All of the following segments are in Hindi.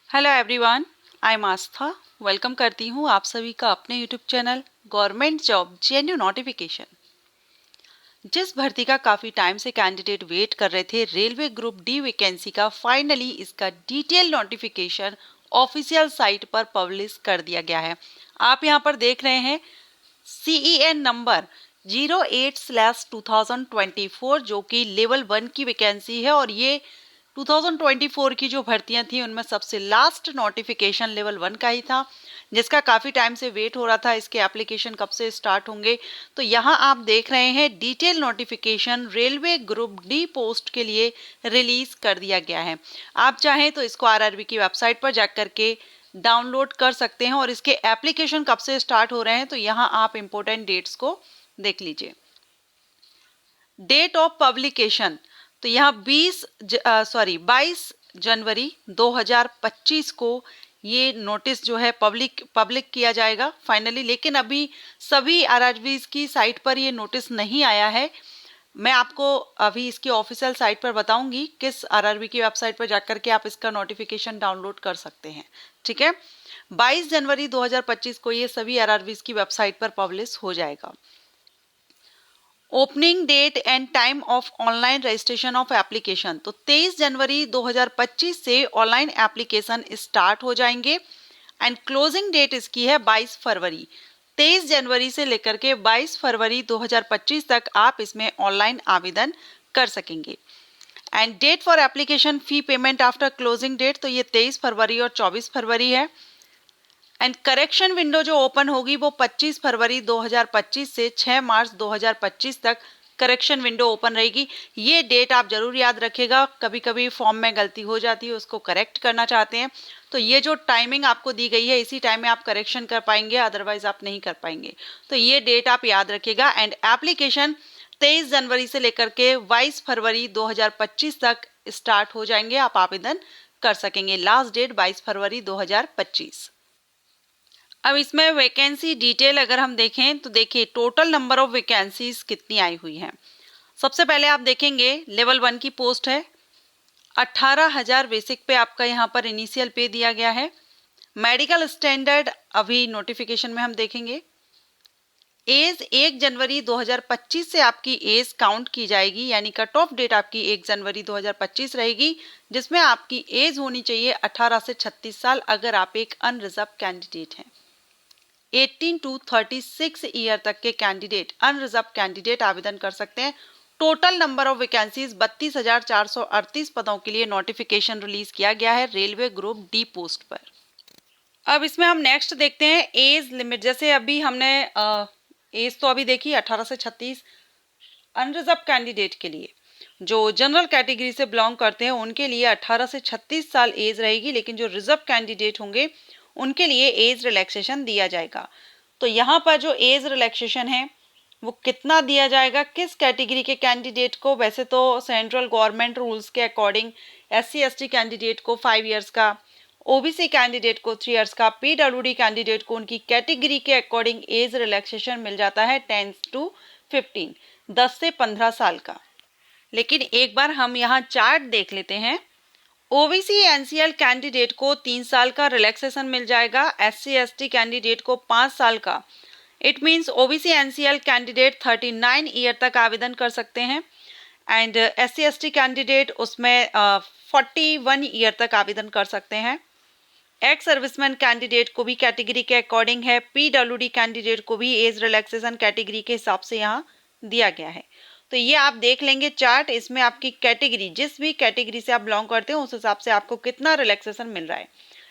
Hello everyone, I am Aastha. Welcome करती हूँ आप सभी का अपने YouTube channel government job JNU notification. जिस भर्ती का काफ़ी टाइम से कैंडिडेट वेट कर रहे थे, रेलवे ग्रुप डी वैकेंसी का फाइनली इसका डिटेल नोटिफिकेशन ऑफिशियल साइट पर पब्लिश कर दिया गया है। आप यहाँ पर देख रहे हैं CEN नंबर 08/2024 जो कि लेवल 1 की वैकेंसी है और ये 2024 की जो भर्तियां थी उनमें सबसे लास्ट नोटिफिकेशन लेवल 1 का ही था, जिसका काफ़ी टाइम से वेट हो रहा था इसके एप्लीकेशन कब से स्टार्ट होंगे। तो यहाँ आप देख रहे हैं detail notification railway group D post के लिए रिलीज कर दिया गया है। आप चाहें तो इसको RRB की वेबसाइट पर जाकर के डाउनलोड कर सकते हैं और इसके एप्लीकेशन कब से स्टार्ट हो रहे हैं तो यहाँ आप इंपॉर्टेंट डेट्स को देख लीजिए। डेट ऑफ पब्लिकेशन तो यहाँ 22 जनवरी 2025 को ये नोटिस जो है पब्लिक किया जाएगा फाइनली। लेकिन अभी सभी RRBs की साइट पर ये नोटिस नहीं आया है। मैं आपको अभी इसकी ऑफिशियल साइट पर बताऊंगी किस RRB की वेबसाइट पर जाकर के आप इसका नोटिफिकेशन डाउनलोड कर सकते हैं। ठीक है, 22 जनवरी 2025 को ये सभी RRBs की वेबसाइट पर पब्लिश हो जाएगा। Opening date and time of online registration of application तो 23 जनवरी 2025 से ऑनलाइन एप्लीकेशन स्टार्ट हो जाएंगे एंड क्लोजिंग डेट इसकी है 22 फरवरी। 23 जनवरी से लेकर के 22 फरवरी 2025 तक आप इसमें ऑनलाइन आवेदन कर सकेंगे। End date for application fee payment after closing date तो ये 23 फरवरी और 24 फरवरी है। एंड करेक्शन विंडो जो ओपन होगी वो 25 फरवरी 2025 से 6 मार्च 2025 तक करेक्शन विंडो ओपन रहेगी। ये डेट आप जरूर याद रखिएगा, कभी कभी फॉर्म में गलती हो जाती है, उसको करेक्ट करना चाहते हैं तो ये जो टाइमिंग आपको दी गई है इसी टाइम में आप करेक्शन कर पाएंगे, अदरवाइज आप नहीं कर पाएंगे। तो ये डेट आप याद रखिएगा। एंड एप्लीकेशन 23 जनवरी से लेकर के 22 फरवरी 2025 तक स्टार्ट हो जाएंगे, आप आवेदन कर सकेंगे। लास्ट डेट 22 फरवरी 2025। अब इसमें वैकेंसी डिटेल अगर हम देखें तो देखिए टोटल नंबर ऑफ वैकेंसीज कितनी आई हुई हैं। सबसे पहले आप देखेंगे लेवल 1 की पोस्ट है, 18,000 बेसिक पे आपका यहाँ पर इनिशियल पे दिया गया है। मेडिकल स्टैंडर्ड अभी नोटिफिकेशन में हम देखेंगे। एज 1 जनवरी 2025 से आपकी एज काउंट की जाएगी, यानी कट ऑफ डेट आपकी 1 जनवरी 2025 रहेगी, जिसमें आपकी एज होनी चाहिए 18 से 36 साल अगर आप एक अनरिजर्व कैंडिडेट हैं। 18 to 36 ईयर तक के कैंडिडेट अनरिजर्व कैंडिडेट आवेदन कर सकते हैं। टोटल नंबर ऑफ वैकेंसीज 32,438 पदों के लिए नोटिफिकेशन रिलीज किया गया है रेलवे ग्रुप डी पोस्ट पर। अब इसमें हम नेक्स्ट देखते हैं एज लिमिट। जैसे अभी हमने एज तो अभी देखी 18 से 36 अनरिजर्व कैंडिडेट के लिए, जो जनरल कैटेगरी से बिलोंग करते हैं उनके लिए 18 से 36 साल एज रहेगी, लेकिन जो रिजर्व कैंडिडेट होंगे उनके लिए एज रिलैक्सेशन दिया जाएगा। तो यहाँ पर जो एज रिलैक्सेशन है वो कितना दिया जाएगा, किस कैटेगरी के कैंडिडेट को? वैसे तो सेंट्रल गवर्नमेंट रूल्स के अकॉर्डिंग SC/ST कैंडिडेट को 5 इयर्स का, OBC कैंडिडेट को 3 इयर्स का, PWD कैंडिडेट को उनकी कैटेगरी के अकॉर्डिंग एज रिलैक्सेशन मिल जाता है 10 to 15, 10 से 15 साल का। लेकिन एक बार हम यहाँ चार्ट देख लेते हैं। OBC NCL कैंडिडेट को 3 साल का रिलैक्सेशन मिल जाएगा, SC/ST कैंडिडेट को 5 साल का। It means OBC NCL candidate 39 year तक आवेदन कर सकते हैं एंड SC/ST कैंडिडेट उसमें 41 ईयर तक आवेदन कर सकते हैं। एक्स सर्विसमैन कैंडिडेट को भी कैटेगरी के अकॉर्डिंग है, PWD कैंडिडेट को भी एज रिलैक्सेशन कैटेगरी के हिसाब से यहाँ दिया गया है। तो ये आप देख लेंगे चार्ट, इसमें आपकी कैटेगरी, जिस भी कैटेगरी से आप बिलोंग करते हैं उस हिसाब से आपको कितना रिलैक्सेशन मिल रहा है।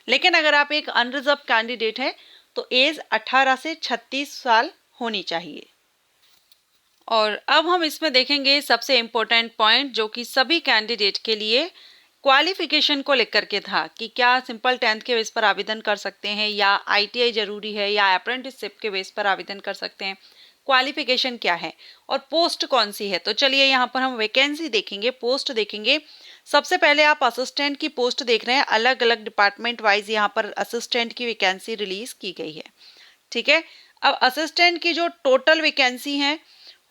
लेकिन अगर आप एक अनरिजर्व कैंडिडेट है तो एज 18 से 36 साल होनी चाहिए। और अब हम इसमें देखेंगे सबसे इम्पोर्टेंट पॉइंट जो कि सभी कैंडिडेट के लिए क्वालिफिकेशन को लेकर के था कि क्या सिंपल 10th के बेस पर आवेदन कर सकते हैं या ITI जरूरी है या अप्रेंटिसशिप के बेस पर आवेदन कर सकते हैं, क्वालिफिकेशन क्या है और पोस्ट कौन सी है। तो चलिए यहाँ पर हम वैकेंसी देखेंगे, पोस्ट देखेंगे। सबसे पहले आप असिस्टेंट की पोस्ट देख रहे हैं, अलग अलग डिपार्टमेंट वाइज यहाँ पर असिस्टेंट की वैकेंसी रिलीज की गई है। ठीक है, अब असिस्टेंट की जो टोटल वैकेंसी है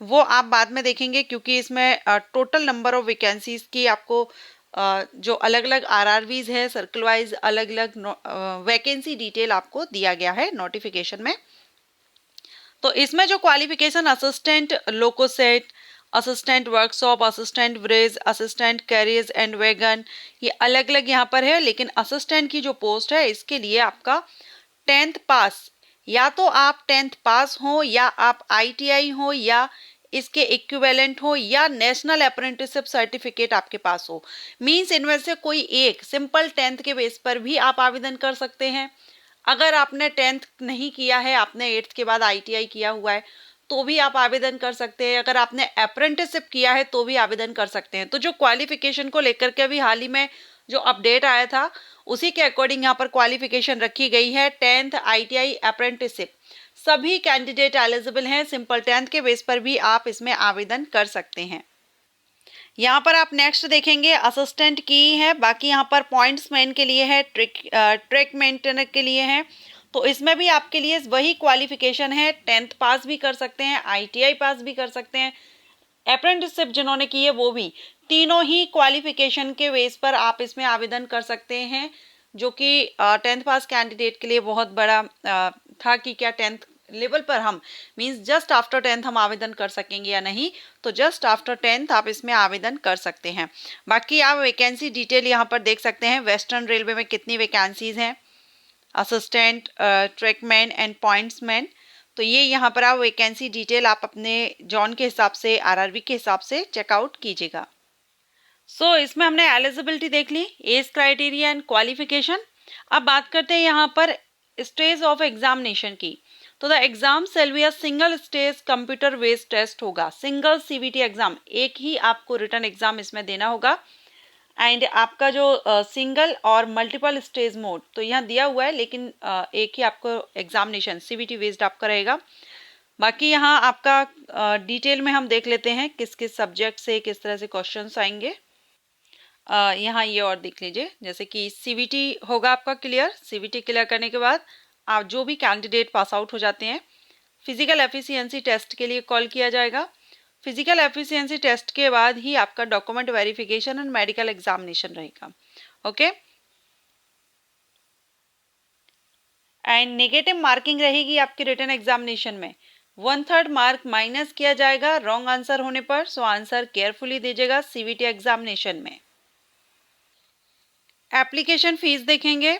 वो आप बाद में देखेंगे, क्योंकि इसमें टोटल नंबर ऑफ वैकेंसीज की आपको जो अलग अलग आरआरबीज है सर्कल वाइज अलग अलग वैकेंसी डिटेल आपको दिया गया है नोटिफिकेशन में। तो इसमें जो क्वालिफिकेशन असिस्टेंट लोकोसेट, असिस्टेंट वर्कशॉप, असिस्टेंट ब्रेज, असिस्टेंट कैरियर्स एंड वैगन, ये अलग अलग यहाँ पर है, लेकिन असिस्टेंट की जो पोस्ट है इसके लिए आपका 10th पास, या तो आप 10th पास हो या आप ITI हो या इसके इक्विवेलेंट हो या नेशनल अप्रेंटिसशिप सर्टिफिकेट आपके पास हो। मींस इनमें से कोई एक, सिंपल 10th के बेस पर भी आप आवेदन कर सकते हैं। अगर आपने 10th नहीं किया है, आपने 8th के बाद ITI किया हुआ है तो भी आप आवेदन कर सकते हैं। अगर आपने अप्रेंटिसशिप किया है तो भी आवेदन कर सकते हैं। तो जो क्वालिफिकेशन को लेकर के अभी हाल ही में जो अपडेट आया था उसी के अकॉर्डिंग यहाँ पर क्वालिफिकेशन रखी गई है। 10th ITI अप्रेंटिसशिप सभी कैंडिडेट एलिजिबल हैं। सिंपल 10th के बेस पर भी आप इसमें आवेदन कर सकते हैं। यहाँ पर आप नेक्स्ट देखेंगे असिस्टेंट की है, बाकी यहाँ पर पॉइंट्समैन के लिए है, ट्रैक मेंटेनर के लिए है। तो इसमें भी आपके लिए वही क्वालिफिकेशन है, 10th पास भी कर सकते हैं, ITI पास भी कर सकते हैं, अप्रेंटिसशिप जिन्होंने की है वो भी, तीनों ही क्वालिफिकेशन के बेस पर आप इसमें आवेदन कर सकते हैं। जो कि 10th पास कैंडिडेट के लिए बहुत बड़ा था कि क्या 10th लेवल पर हम मींस जस्ट आफ्टर 10th हम आवेदन कर सकेंगे या नहीं। तो जस्ट आफ्टर 10th आप इसमें आवेदन कर सकते हैं। बाकी आप वैकेंसी डिटेल यहाँ पर देख सकते हैं। वेस्टर्न रेलवे में कितनी वैकेंसीज हैं, असिस्टेंट, ट्रैकमैन एंड पॉइंट्समैन। तो ये यहाँ पर आप वैकेंसी डिटेल आप अपने जॉन के हिसाब से, RRB के हिसाब से चेकआउट कीजिएगा। सो इसमें हमने एलिजिबिलिटी देख ली, एज क्राइटेरिया एंड क्वालिफिकेशन। अब बात करते हैं यहाँ पर स्टेज ऑफ एग्जामिनेशन की। तो the exam shall be a single stage computer based test होगा, सिंगल CBT एग्जाम, एक ही आपको रिटर्न एग्जाम इसमें देना होगा। एंड आपका जो सिंगल और मल्टीपल स्टेज मोड तो यहाँ दिया हुआ है, लेकिन एक ही आपको एग्जामिनेशन CBT बेस्ड आपका रहेगा। बाकी यहाँ आपका डिटेल में हम देख लेते हैं किस किस सब्जेक्ट से किस तरह से क्वेश्चंस आएंगे। यहाँ ये और देख लीजिए, जैसे कि CBT होगा आपका क्लियर। CBT क्लियर करने के बाद आप जो भी कैंडिडेट पास आउट हो जाते हैं, फिजिकल एफिशिएंसी टेस्ट के लिए कॉल किया जाएगा। फिजिकल एफिशिएंसी टेस्ट के बाद ही आपका document verification and medical examination रहेगा। ओके, एंड नेगेटिव मार्किंग रहेगी आपके रिटन एग्जामिनेशन में। 1/3 मार्क माइनस किया जाएगा रॉन्ग आंसर होने पर। सो आंसर केयरफुली दीजिएगा CBT एग्जामिनेशन में। एप्लीकेशन फीस देखेंगे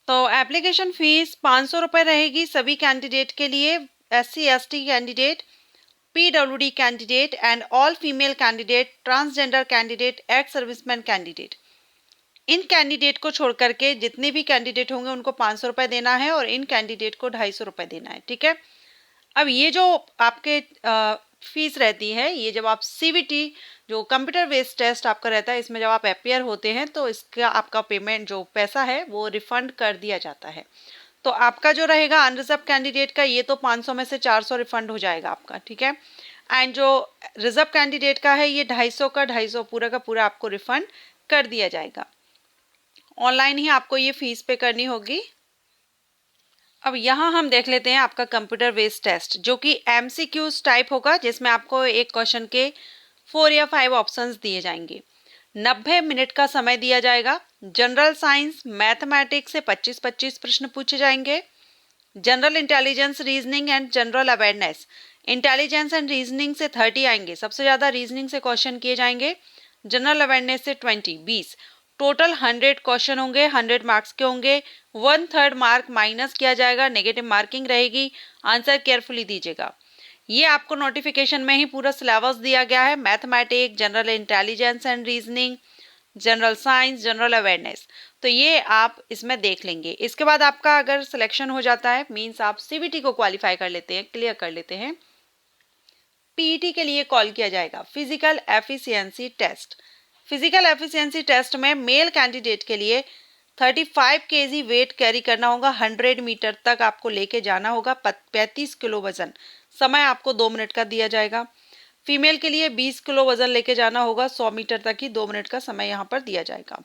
तो एप्लीकेशन फीस 500 रुपये रहेगी सभी कैंडिडेट के लिए, SC ST candidate, PWD candidate and all female candidate, transgender candidate, ex serviceman candidate. In candidate को छोड़ करके जितने भी कैंडिडेट होंगे उनको 500 रुपये देना है और इन कैंडिडेट को 250 रुपये देना है। ठीक है, अब ये जो आपके फीस रहती है, ये जब आप CBT जो कंप्यूटर बेस्ड टेस्ट आपका रहता है, इसमें जब आप अपीयर होते हैं तो इसका आपका पेमेंट जो पैसा है वो रिफंड कर दिया जाता है। तो आपका जो रहेगा अनरिजर्व कैंडिडेट का, ये तो 500 में से 400 रिफंड हो जाएगा आपका। ठीक है, एंड जो रिजर्व कैंडिडेट का है ये 250 का 250 पूरा का पूरा आपको रिफंड कर दिया जाएगा। ऑनलाइन ही आपको ये फीस पे करनी होगी। अब यहाँ हम देख लेते हैं आपका कंप्यूटर बेस्ड टेस्ट, जो कि MCQs टाइप होगा, जिसमें आपको एक क्वेश्चन के 4 या 5 ऑप्शंस दिए जाएंगे। 90 मिनट का समय दिया जाएगा। जनरल साइंस, मैथमेटिक्स से 25-25 प्रश्न पूछे जाएंगे। General intelligence, reasoning and general awareness, intelligence and reasoning से 30 आएंगे, सबसे ज़्यादा रीजनिंग से क्वेश्चन किए जाएंगे। जनरल अवेयरनेस से 20, टोटल 100 क्वेश्चन होंगे, 100 मार्क्स के होंगे। 1/3 मार्क माइनस किया जाएगा, नेगेटिव मार्किंग रहेगी। आंसर केयरफुली दीजिएगा। ये आपको नोटिफिकेशन में ही पूरा सिलेबस दिया गया है, mathematics, general intelligence and reasoning, general science, general awareness. तो ये आप इसमें देख लेंगे। इसके बाद आपका अगर सिलेक्शन हो जाता है, मीन्स आप CBT को क्वालिफाई कर लेते हैं, क्लियर कर लेते हैं, PET के लिए कॉल किया जाएगा, physical efficiency test. Physical efficiency test में मेल कैंडिडेट के लिए 35 kg वेट कैरी करना होगा, 100 मीटर तक आपको लेके जाना होगा, 35 किलो वजन। समय आपको 2 मिनट का दिया जाएगा। फीमेल के लिए 20 किलो वजन लेके जाना होगा, 100 मीटर तक ही 2 मिनट का समय यहाँ पर दिया जाएगा।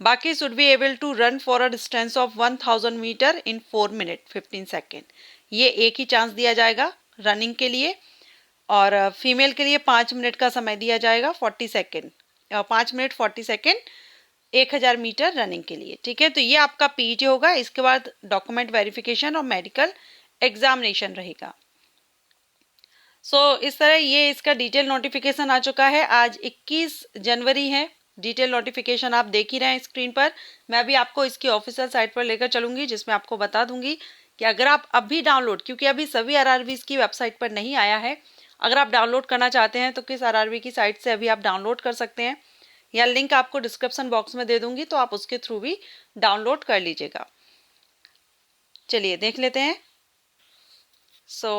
बाकी should be able to run for a distance of 1000 metre in 4 minute 15 second. ये एक ही चांस दिया जाएगा रनिंग के लिए। और फीमेल के लिए 5 मिनट का समय दिया जाएगा, 40 second, 5 minute 40 second 1000 metre running के लिए। ठीक है, तो ये आपका पीईटी होगा। इसके बाद डॉक्यूमेंट वेरिफिकेशन और मेडिकल एग्जामिनेशन रहेगा। इस तरह ये इसका डिटेल नोटिफिकेशन आ चुका है। आज 21 जनवरी है। डिटेल नोटिफिकेशन आप देख ही रहे हैं स्क्रीन पर। मैं भी आपको इसकी ऑफिशियल साइट पर लेकर चलूंगी, जिसमें आपको बता दूंगी कि अगर आप अभी डाउनलोड, क्योंकि अभी सभी आरआरबीज की वेबसाइट पर नहीं आया है, अगर आप डाउनलोड करना चाहते हैं तो किस आरआरबी की साइट से अभी आप डाउनलोड कर सकते हैं, या लिंक आपको डिस्क्रिप्शन बॉक्स में दे दूंगी, तो आप उसके थ्रू भी डाउनलोड कर लीजिएगा। चलिए देख लेते हैं।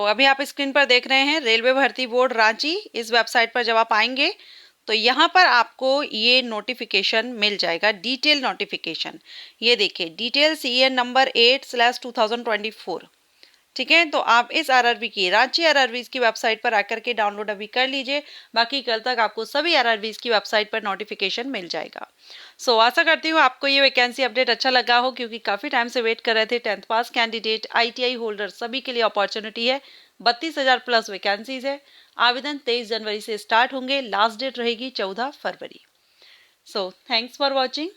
अभी आप स्क्रीन पर देख रहे हैं रेलवे भर्ती बोर्ड रांची। इस वेबसाइट पर जब आप आएंगे तो यहाँ पर आपको ये नोटिफिकेशन मिल जाएगा, डिटेल नोटिफिकेशन। ये देखिए, डिटेल CN नंबर 8/2024। ठीक है, तो आप इस आरआरबी की, रांची आरआरबी की वेबसाइट पर आकर के डाउनलोड अभी कर लीजिए। बाकी कल तक आपको सभी आरआरबी की वेबसाइट पर नोटिफिकेशन मिल जाएगा। आशा करती हूँ आपको ये वैकेंसी अपडेट अच्छा लगा हो, क्योंकि काफ़ी टाइम से वेट कर रहे थे। 10th पास कैंडिडेट, ITI होल्डर सभी के लिए अपॉर्चुनिटी है। 32,000 प्लस वैकेंसीज है। आवेदन 23 जनवरी से स्टार्ट होंगे। लास्ट डेट रहेगी 14 फरवरी। Thanks for watching.